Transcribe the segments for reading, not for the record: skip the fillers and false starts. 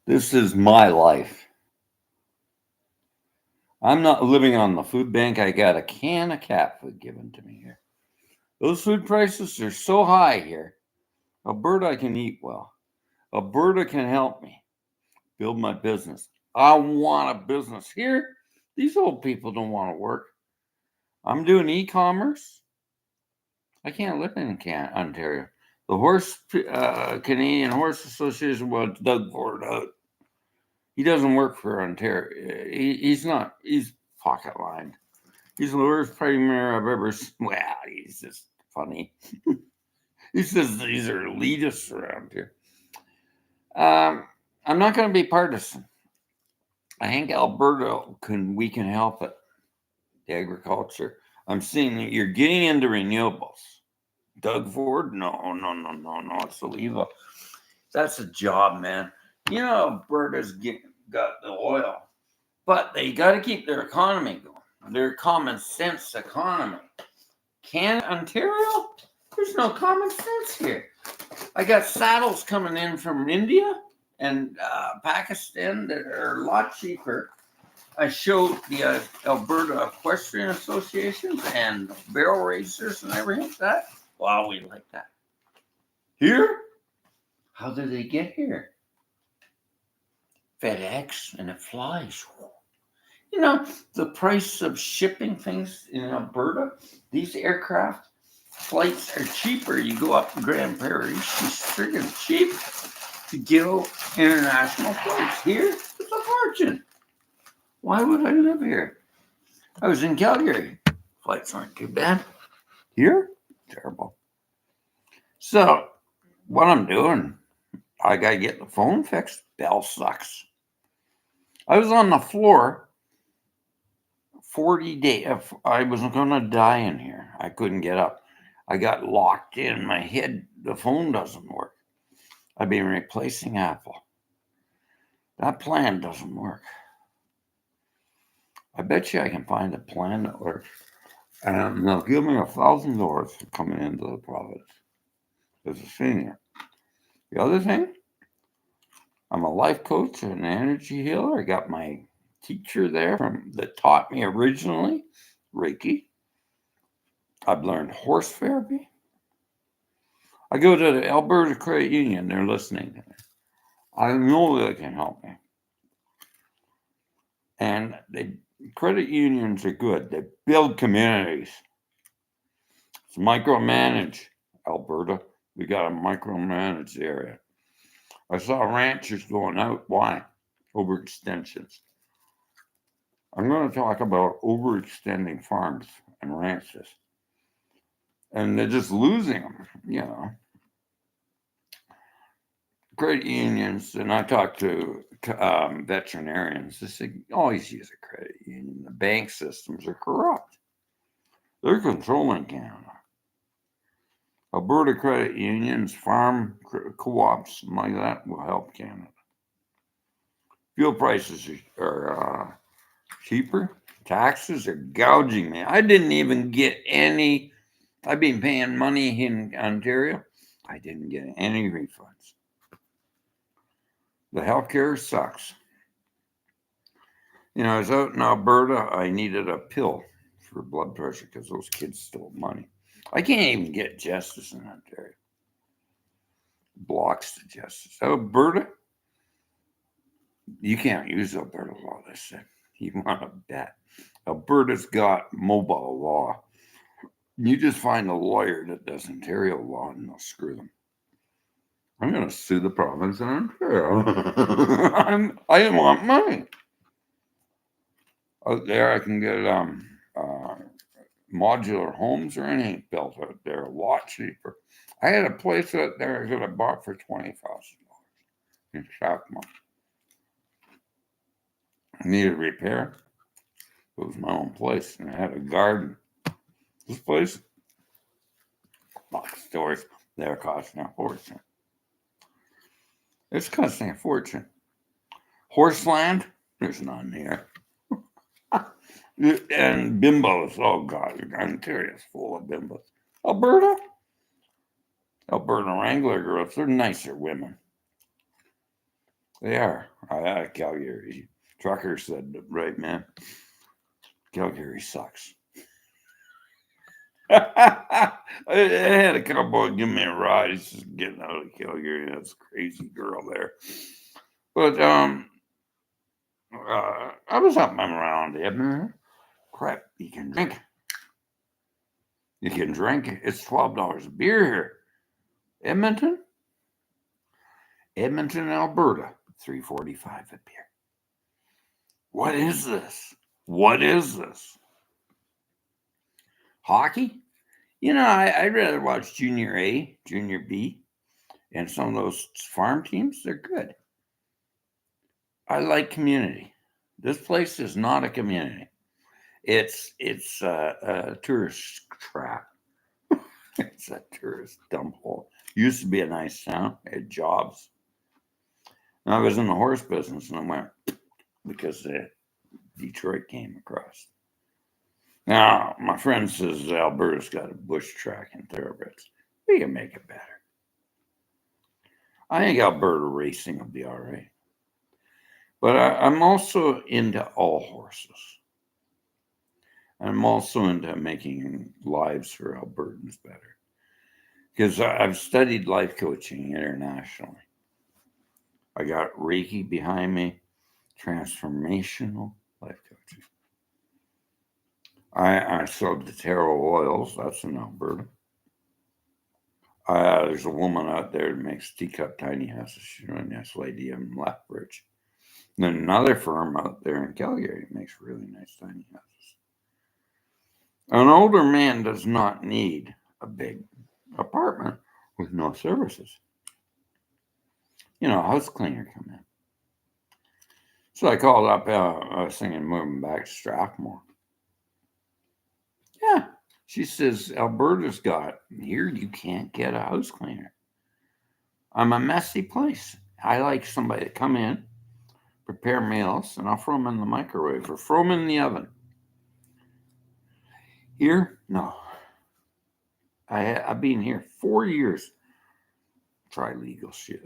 This is my life. I'm not living on the food bank. I got a can of cat food given to me here. Those food prices are so high here. Alberta, I can eat well. Alberta can help me build my business. I want a business here. These old people don't want to work. I'm doing e-commerce. I can't live in Ontario. The Canadian Horse Association wants Doug Ford out. He doesn't work for Ontario. He's not. He's pocket lined. He's the worst premier I've ever seen. Well, he's just funny. He says these are elitists around here. I'm not going to be partisan. I think Alberta we can help it. The agriculture. I'm seeing that you're getting into renewables. Doug Ford? No. It's illegal. That's a job, man. You know, Alberta's got the oil, but they got to keep their economy going. Their common sense economy. Ontario? There's no common sense here. I got saddles coming in from India and Pakistan that are a lot cheaper. I showed the Alberta Equestrian Associations and barrel racers and everything like that. Wow, we like that. Here? How did they get here? FedEx, and it flies. You know, the price of shipping things in Alberta, these aircraft flights are cheaper. You go up to Grand Prairie, it's friggin' cheap to get international flights. Here, it's a fortune. Why would I live here? I was in Calgary. Flights aren't too bad. Here, terrible. So, what I'm doing, I gotta get the phone fixed. Bell sucks. I was on the floor 40 days. I was gonna die in here. I couldn't get up. I got locked in my head. The phone doesn't work. I've been replacing Apple. That plan doesn't work. I bet you I can find a plan that works. And they'll give me $1,000 for coming into the province as a senior. The other thing, I'm a life coach and an energy healer. I got my teacher there that taught me originally Reiki. I've learned horse therapy. I go to the Alberta Credit Union. They're listening to me. I know they can help me. And credit unions are good. They build communities. It's micromanage, Alberta. We got to micromanage the area. I saw ranchers going out. Why? Overextensions. I'm going to talk about overextending farms and ranches. And they're just losing them, you know. Credit unions, and I talk to veterinarians, they say, always use a credit union. The bank systems are corrupt. They're controlling Canada. Alberta credit unions, farm co-ops, something like that will help Canada. Fuel prices are cheaper. Taxes are gouging me. I didn't even get any. I've been paying money in Ontario. I didn't get any refunds. The healthcare sucks. You know, I was out in Alberta. I needed a pill for blood pressure because those kids stole money. I can't even get justice in Ontario. Blocks to justice. Alberta, you can't use Alberta law, they said. You want to bet. Alberta's got mobile law. You just find a lawyer that does Ontario law and they'll screw them. I'm going to sue the province of Ontario. I want money. Out there, I can get modular homes or anything built out there a lot cheaper. I had a place out there that I bought for $20,000 in Shackmont. I needed repair. It was my own place, and I had a garden. This place, box stores, they're costing a fortune. It's costing a fortune. Horseland, there's none here. And bimbos, oh God, Ontario's full of bimbos. Alberta Wrangler girls, they're nicer women. They are. Calgary. Trucker said, right, man. Calgary sucks. I had a couple give me a ride. He's just getting out of Calgary. That's a crazy girl there. But I was up and around Edmonton. Crap, you can drink. You can drink. It's $12 a beer here. Edmonton, Alberta, $3.45 a beer. What is this? What is this? Hockey? You know, I'd rather watch Junior A, Junior B, and some of those farm teams. They're good. I like community. This place is not a community. It's a tourist trap. It's a tourist dump hole. Used to be a nice town. It had jobs. And I was in the horse business, and I went because Detroit came across. Now, my friend says Alberta's got a bush track and thoroughbreds. We can make it better. I think Alberta racing will be all right. But I'm also into all horses. I'm also into making lives for Albertans better. Because I've studied life coaching internationally. I got Reiki behind me, transformational life coaching. I sold the tarot oils. That's in Alberta. There's a woman out there that makes teacup tiny houses. She's a nice lady in Lethbridge. And then another firm out there in Calgary makes really nice tiny houses. An older man does not need a big apartment with no services. You know, a house cleaner come in. So I called up, I was thinking moving back to Strathmore. Yeah, she says, Alberta's got, here you can't get a house cleaner. I'm a messy place. I like somebody to come in, prepare meals, and I'll throw them in the microwave or throw them in the oven. Here, no. I've been here 4 years. Try legal shit.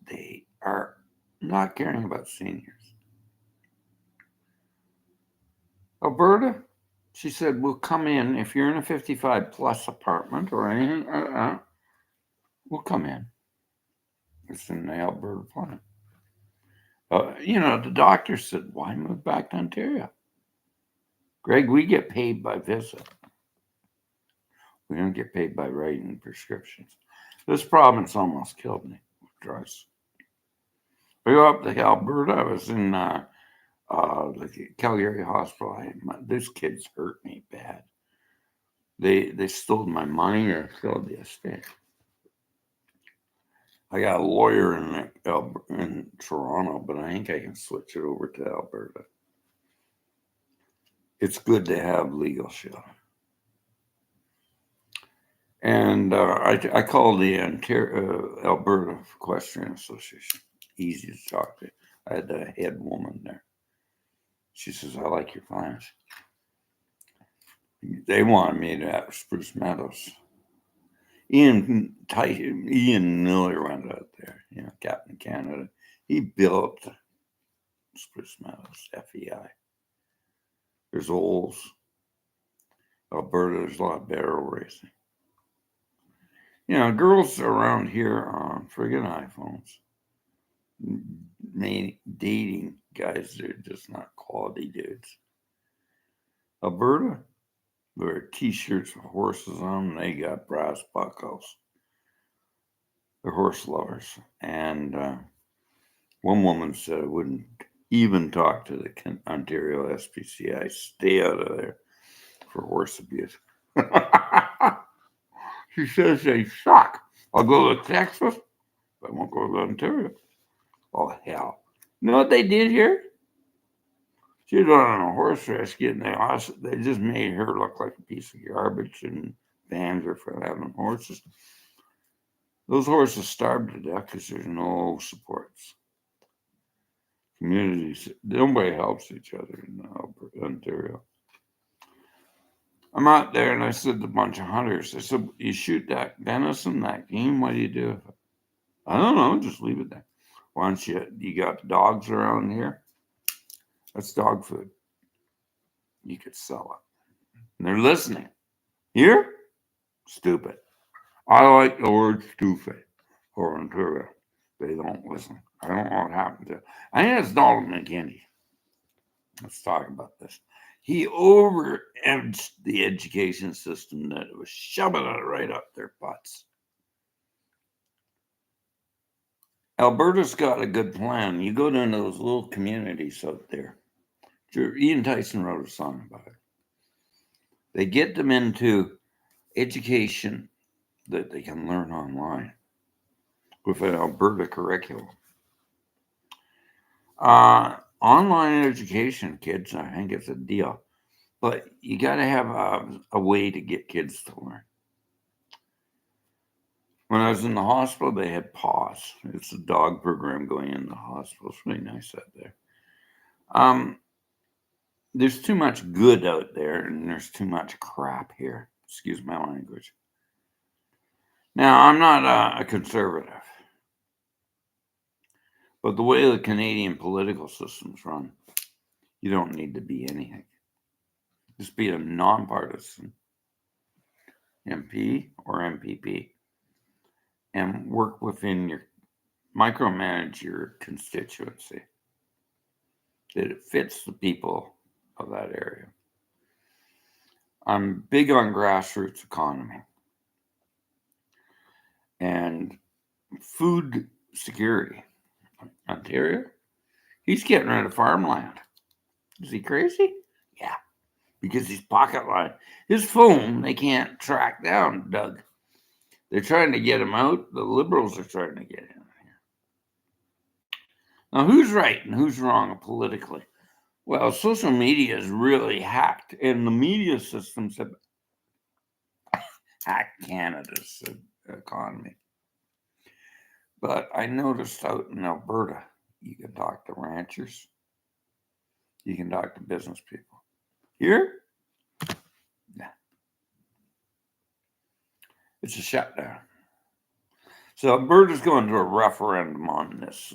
They are not caring about seniors. Alberta, she said, we'll come in if you're in a 55 plus apartment or anything. We'll come in. It's in the Alberta plan. You know, the doctor said, why move back to Ontario? Greg, we get paid by visit. We don't get paid by writing prescriptions. This province almost killed me with drugs. I go up to Alberta. I was in the Calgary hospital. These kids hurt me bad. They stole my money or killed the estate. I got a lawyer in Toronto, but I think I can switch it over to Alberta. It's good to have legal shit. And I called the Alberta Equestrian Association. Easy to talk to. I had the head woman there. She says, I like your clients. They wanted me to have Spruce Meadows. Ian Miller went out there, you know, Captain Canada. He built Spruce Meadows, FEI. There's Olds. Alberta, there's a lot of barrel racing. You know, girls around here are on friggin' iPhones. Dating guys, they're just not quality dudes. Alberta, there are t-shirts with horses on them. They got brass buckles. They're horse lovers. And one woman said I wouldn't even talk to the Ontario SPCA. Stay out of there for horse abuse. She says they suck. I'll go to Texas, but I won't go to Ontario. Oh, hell. You know what they did here? She was on a horse rescue, and they just made her look like a piece of garbage and banned her for having horses. Those horses starved to death because there's no supports. Communities, nobody helps each other in Ontario. I'm out there, and I said to a bunch of hunters, I said, you shoot that venison, that game, what do you do with it? I don't know, just leave it there. Once you got dogs around here, that's dog food. You could sell it. And they're listening. Here, stupid. I like the word stupid for Ontario. They don't listen. I don't know what happened to it. I think it's Donald McKinney. Let's talk about this. He over-edged the education system that it was shoving it right up their butts. Alberta's got a good plan. You go down to those little communities out there. Ian Tyson wrote a song about it. They get them into education that they can learn online with an Alberta curriculum. Online education, kids, I think it's a deal. But you got to have a way to get kids to learn. When I was in the hospital, they had PAWS. It's a dog program going in the hospital. It's really nice out there. There's too much good out there, and there's too much crap here. Excuse my language. Now, I'm not a conservative, but the way the Canadian political system's run, you don't need to be anything. Just be a nonpartisan MP or MPP and work within your micromanage your constituency, that it fits the people of that area. I'm big on grassroots economy and food security. Ontario, he's getting rid of farmland. Is he crazy? Yeah, because he's pocket line. His phone, they can't track down, Doug. They're trying to get him out. The Liberals are trying to get him here. Now, who's right and who's wrong politically? Well, social media is really hacked, and the media systems have hacked Canada's economy. But I noticed out in Alberta, you can talk to ranchers, you can talk to business people. Here, nah. It's a shutdown. So Alberta's going to a referendum on this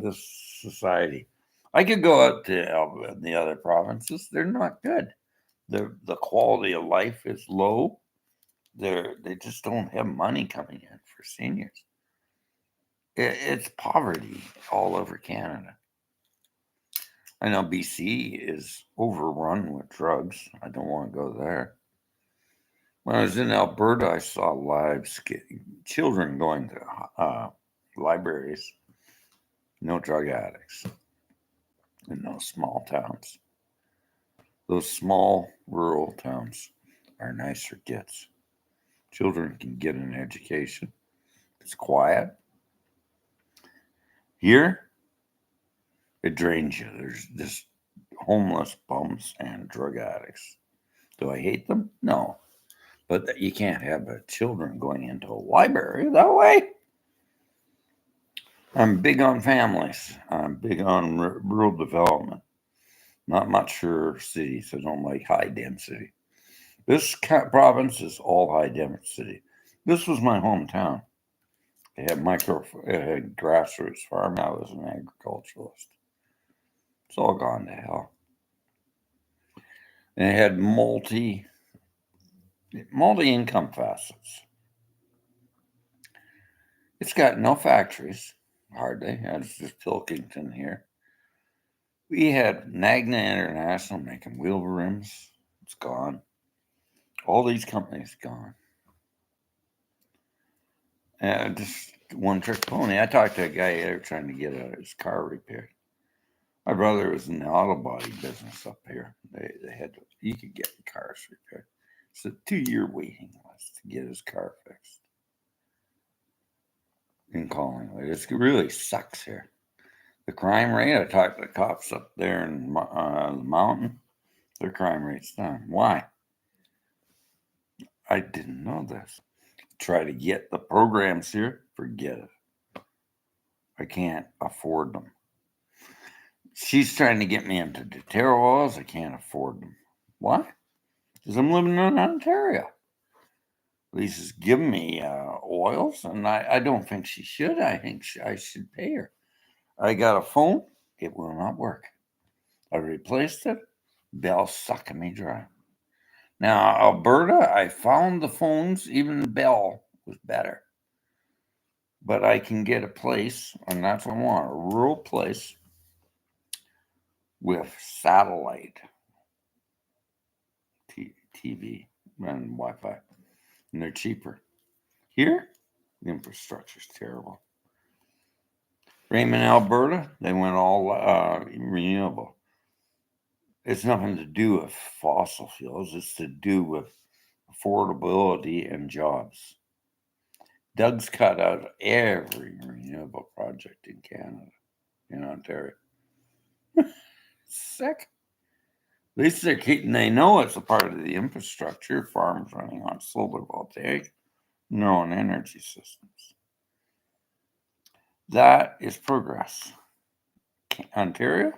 this society. I could go out to Alberta and the other provinces. They're not good. The quality of life is low. They just don't have money coming in for seniors. It's poverty all over Canada. I know BC is overrun with drugs. I don't want to go there. When I was in Alberta, I saw children going to libraries, no drug addicts in those small towns. Those small rural towns are nicer kids. Children can get an education. It's quiet. Here, it drains you. There's just homeless bums and drug addicts. Do I hate them? No. But you can't have children going into a library that way. I'm big on families. I'm big on rural development. Not much for cities. I don't like high density. This province is all high density. This was my hometown. It had grassroots farm. I was an agriculturalist. It's all gone to hell. And it had multi-income facets. It's got no factories, hardly. It's just Pilkington here. We had Magna International making wheel rims. It's gone. All these companies gone. Just one trick pony. I talked to a guy there trying to get his car repaired. My brother was in the auto body business up here. You could get cars repaired. It's a 2-year waiting list to get his car fixed in Collingwood. It really sucks here. The crime rate, I talked to the cops up there in the mountain. Their crime rate's down. Why? I didn't know this. Try to get the programs here, forget it. I can't afford them. She's trying to get me into Deterra oils. I can't afford them. Why? Because I'm living in Ontario. Lisa's giving me oils, and I don't think she should. I think I should pay her. I got a phone. It will not work. I replaced it. Bell sucking me dry. Now, Alberta, I found the phones, even the Bell was better. But I can get a place, and that's what I want, a rural place with satellite TV and Wi-Fi, and they're cheaper. Here, the infrastructure's terrible. Raymond, Alberta, they went all renewable. It's nothing to do with fossil fuels. It's to do with affordability and jobs. Doug's cut out every renewable project in Canada, in Ontario. Sick. At least they know it's a part of the infrastructure. Farms running on solar voltaic, and their own energy systems. That is progress. Ontario?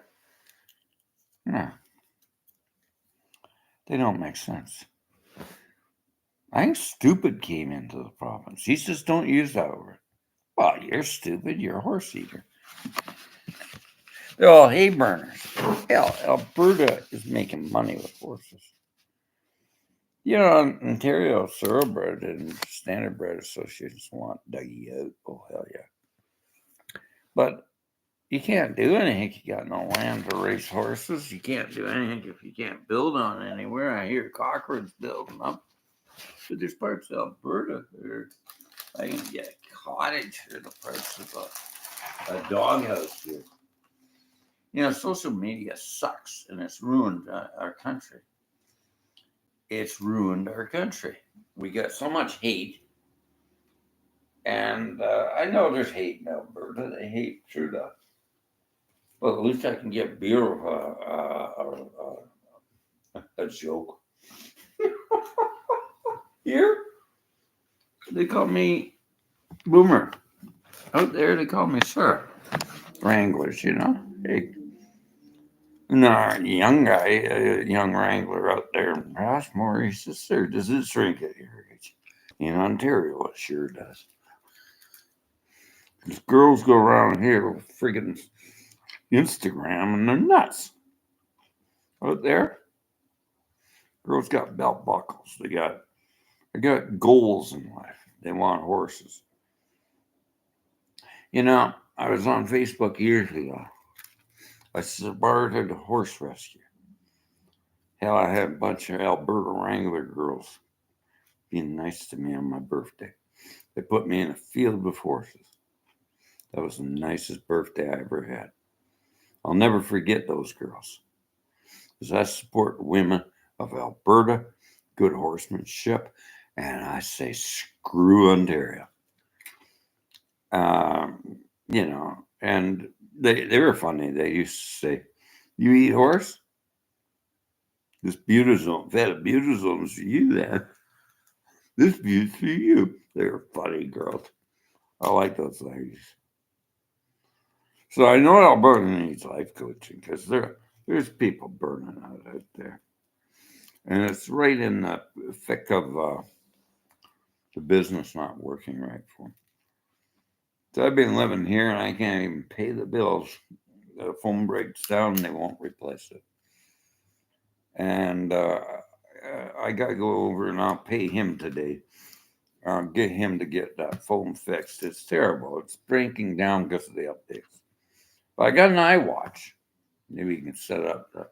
No. They don't make sense. I think stupid came into the province. He says don't use that word. Well, you're stupid. You're a horse eater. They're all hay burners. Hell, Alberta is making money with horses. Ontario Thoroughbred and Standardbred Associations want Dougie out. Oh, hell yeah. But you can't do anything. You got no land to race horses. You can't do anything if you can't build on anywhere. I hear Cochrane's building up. But there's parts of Alberta where I can get a cottage for the price of a doghouse here. Social media sucks, and it's ruined our country. It's ruined our country. We got so much hate. And I know there's hate in Alberta. They hate Trudeau. But at least I can get beer of a joke. Here, they call me Boomer. Out there, they call me Sir. Wranglers, Hey. No, young guy, young wrangler out there in Rossmore, he says, sir, does it shrink at your age? In Ontario, it sure does. These girls go around here with friggin' Instagram and they're nuts. Out there, girls got belt buckles. They got goals in life. They want horses. I was on Facebook years ago. I supported a horse rescue. Hell, I had a bunch of Alberta Wrangler girls being nice to me on my birthday. They put me in a field with horses. That was the nicest birthday I ever had. I'll never forget those girls. Because I support women of Alberta, good horsemanship, and I say screw Ontario. And they were funny. They used to say, you eat horse? This butazone, butazone's for you then. This bute's for you. They were funny girls. I like those ladies. So I know Alberta needs life coaching because there's people burning out there. And it's right in the thick of the business not working right for them. So I've been living here and I can't even pay the bills. The phone breaks down and they won't replace it. And I got to go over and I'll pay him today. Get him to get that phone fixed. It's terrible. It's breaking down because of the updates. But I got an iWatch. Maybe you can set up the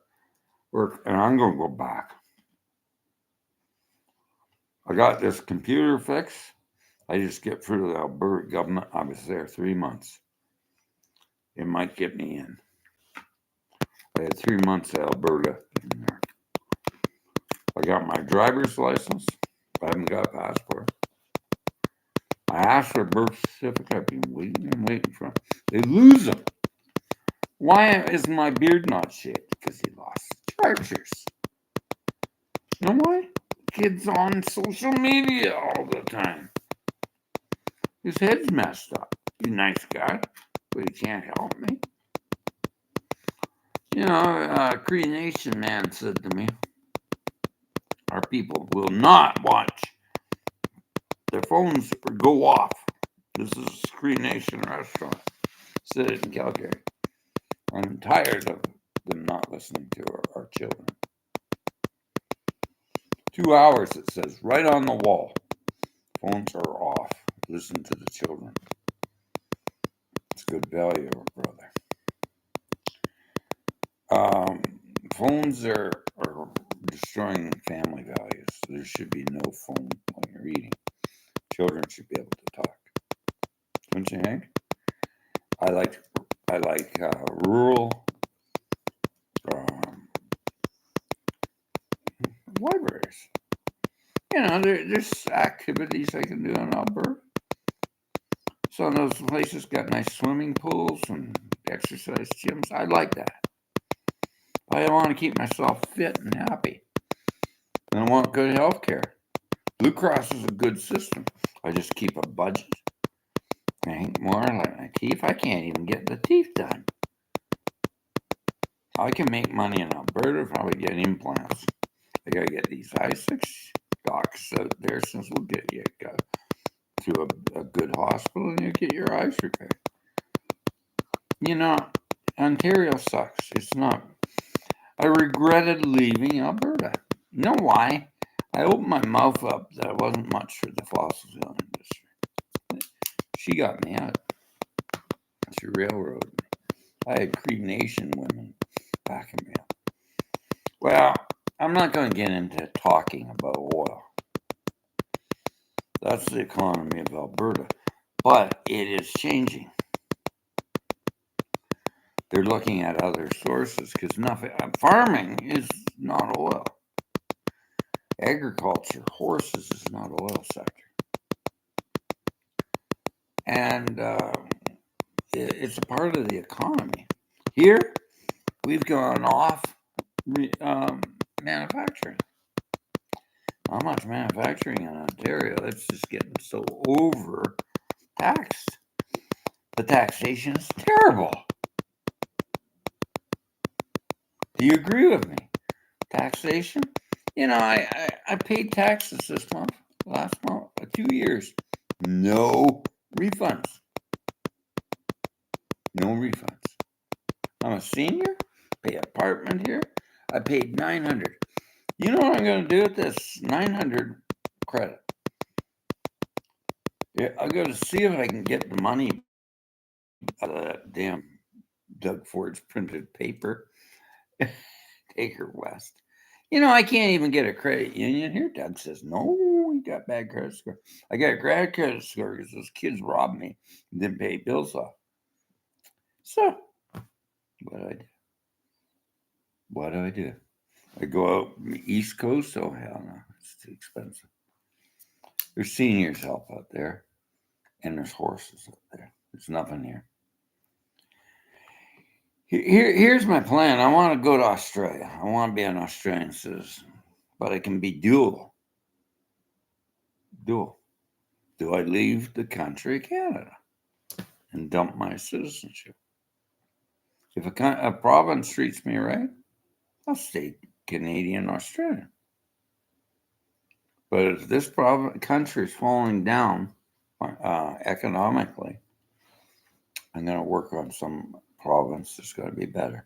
work. And I'm going to go back. I got this computer fixed. I just get through the Alberta government. I was there 3 months. It might get me in. I had 3 months of Alberta in there. I got my driver's license. I haven't got a passport. I asked for a birth certificate. I've been waiting and waiting for them. They lose them. Why is my beard not shaved? Because he lost chargers. You know why? Kid's on social media all the time. His head's messed up. He's a nice guy, but he can't help me. Cree Nation man said to me, our people will not watch phones go off. This is a Screen Nation restaurant. Sit in Calgary. I'm tired of them not listening to our children. 2 hours, it says, right on the wall. Phones are off. Listen to the children. It's good value, brother. Phones are destroying family values. There should be no phone when you're eating. Children should be able to talk. Don't you think? I like rural libraries. There's activities I can do in Alberta. Some of those places got nice swimming pools and exercise gyms. I like that. I want to keep myself fit and happy. And I want good health care. Blue Cross is a good system. I just keep a budget. I think more like my teeth. I can't even get the teeth done. I can make money in Alberta if I would get implants. I gotta get these eye-6 docs out there, since we'll get you to a good hospital and you get your eyes repaired. Ontario sucks. It's not. I regretted leaving Alberta. You know why? I opened my mouth up that I wasn't much for the fossil fuel industry. She got me out. She railroaded me. I had Cree Nation women backing me up. Well, I'm not going to get into talking about oil. That's the economy of Alberta. But it is changing. They're looking at other sources because farming is not oil. Agriculture, horses is not oil sector. And it's a part of the economy. Here, we've gone off manufacturing. Not much manufacturing in Ontario. It's just getting so overtaxed. The taxation is terrible. Do you agree with me? Taxation? I paid taxes last month, 2 years. No refunds. No refunds. I'm a senior, pay apartment here. I paid $900. You know what I'm going to do with this $900 credit? Yeah, I got to see if I can get the money out of that damn Doug Ford's printed paper. Taker West. I can't even get a credit union here. Doug says, no, you got bad credit score. I got a bad credit score because those kids robbed me and didn't pay bills off. So, what do I do? What do I do? I go out East Coast? Oh, hell no. It's too expensive. There's seniors help out there, and there's horses out there. There's nothing here. Here's my plan. I want to go to Australia. I want to be an Australian citizen, but I can be dual. Do I leave the country, Canada, and dump my citizenship? If a province treats me right, I'll stay Canadian, Australian. But if this country is falling down economically, I'm going to work on some province that's going to be better.